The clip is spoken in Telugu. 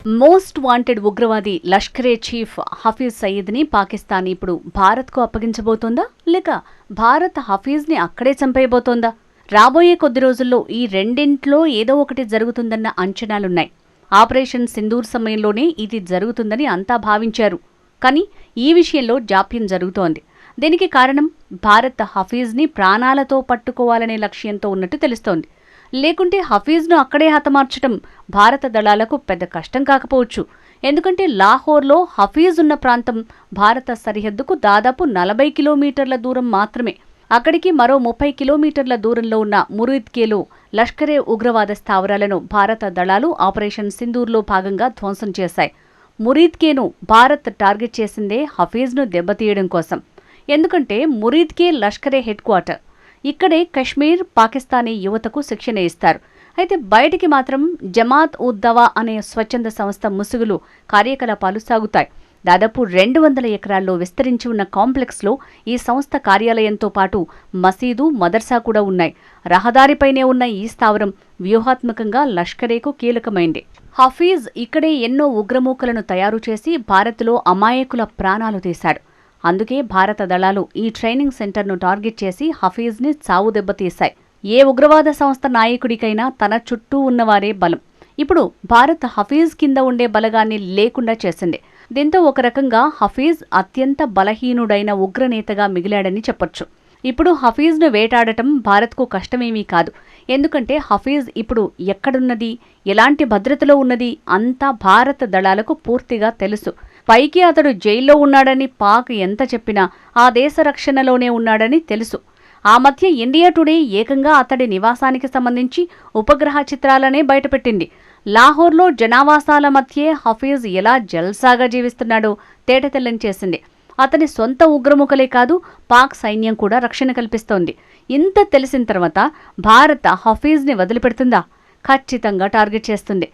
మోస్ట్ వాంటెడ్ ఉగ్రవాది లష్కరే చీఫ్ హఫీజ్ సయీద్ని పాకిస్తాన్ ఇప్పుడు భారత్కు అప్పగించబోతోందా లేక భారత్ హఫీజ్ని అక్కడే చంపేయబోతోందా? రాబోయే కొద్ది రోజుల్లో ఈ రెండింట్లో ఏదో ఒకటి జరుగుతుందన్న అంచనాలున్నాయి. ఆపరేషన్ సింధూర్ సమయంలోనే ఇది జరుగుతుందని అంతా భావించారు. కానీ ఈ విషయంలో జాప్యం జరుగుతోంది. దీనికి కారణం భారత్ హఫీజ్ని ప్రాణాలతో పట్టుకోవాలనే లక్ష్యంతో ఉన్నట్టు తెలుస్తోంది. లేకుంటే హఫీజ్ను అక్కడే హతమార్చడం భారత దళాలకు పెద్ద కష్టం కాకపోవచ్చు. ఎందుకంటే లాహోర్లో హఫీజ్ ఉన్న ప్రాంతం భారత సరిహద్దుకు దాదాపు 40 కిలోమీటర్ల దూరం మాత్రమే. అక్కడికి మరో 30 కిలోమీటర్ల దూరంలో ఉన్న మురీద్కేలో లష్కరే ఉగ్రవాద స్థావరాలను భారత దళాలు ఆపరేషన్ సింధూర్లో భాగంగా ధ్వంసం చేశాయి. మురీద్కేను భారత్ టార్గెట్ చేసిందే హఫీజ్ను దెబ్బతీయడం కోసం. ఎందుకంటే మురీద్కే లష్కరే హెడ్ క్వార్టర్. ఇక్కడే కశ్మీర్ పాకిస్తానీ యువతకు శిక్షణ ఇస్తారు. అయితే బయటికి మాత్రం జమాత్ ఉద్ దవా అనే స్వచ్ఛంద సంస్థ ముసుగులు కార్యకలాపాలు సాగుతాయి. దాదాపు 200 ఎకరాల్లో విస్తరించి ఉన్న కాంప్లెక్స్లో ఈ సంస్థ కార్యాలయంతో పాటు మసీదు, మదర్సా కూడా ఉన్నాయి. రహదారిపైనే ఉన్న ఈ స్థావరం వ్యూహాత్మకంగా లష్కరేకు కీలకమైంది. హఫీజ్ ఇక్కడే ఎన్నో ఉగ్రమూకలను తయారు చేసి భారత్లో అమాయకుల ప్రాణాలు తీశాడు. అందుకే భారత దళాలు ఈ ట్రైనింగ్ సెంటర్ను టార్గెట్ చేసి హఫీజ్ని చావు దెబ్బతీశాయి. ఏ ఉగ్రవాద సంస్థ నాయకుడికైనా తన చుట్టూ ఉన్నవారే బలం. ఇప్పుడు భారత్ హఫీజ్ కింద ఉండే బలగాన్ని లేకుండా చేసింది. దీంతో ఒక రకంగా హఫీజ్ అత్యంత బలహీనుడైన ఉగ్రనేతగా మిగిలాడని చెప్పొచ్చు. ఇప్పుడు హఫీజ్ను వేటాడటం భారత్కు కష్టమేమీ కాదు. ఎందుకంటే హఫీజ్ ఇప్పుడు ఎక్కడున్నది, ఎలాంటి భద్రతలో ఉన్నది అంతా భారత దళాలకు పూర్తిగా తెలుసు. పైకి అతడు జైల్లో ఉన్నాడని పాక్ ఎంత చెప్పినా ఆ దేశ రక్షణలోనే ఉన్నాడని తెలుసు. ఆ మధ్య ఇండియా టుడే ఏకంగా అతడి నివాసానికి సంబంధించి ఉపగ్రహ చిత్రాలనే బయటపెట్టింది. లాహోర్లో జనావాసాల మధ్యే హఫీజ్ ఎలా జల్సాగా జీవిస్తున్నాడో తేటతెల్లం చేసింది. అతని సొంత ఉగ్రముఖలే కాదు, పాక్ సైన్యం కూడా రక్షణ కల్పిస్తోంది. ఇంత తెలిసిన తర్వాత భారత్ హఫీజ్ని వదిలిపెడుతుందా? ఖచ్చితంగా టార్గెట్ చేస్తుంది.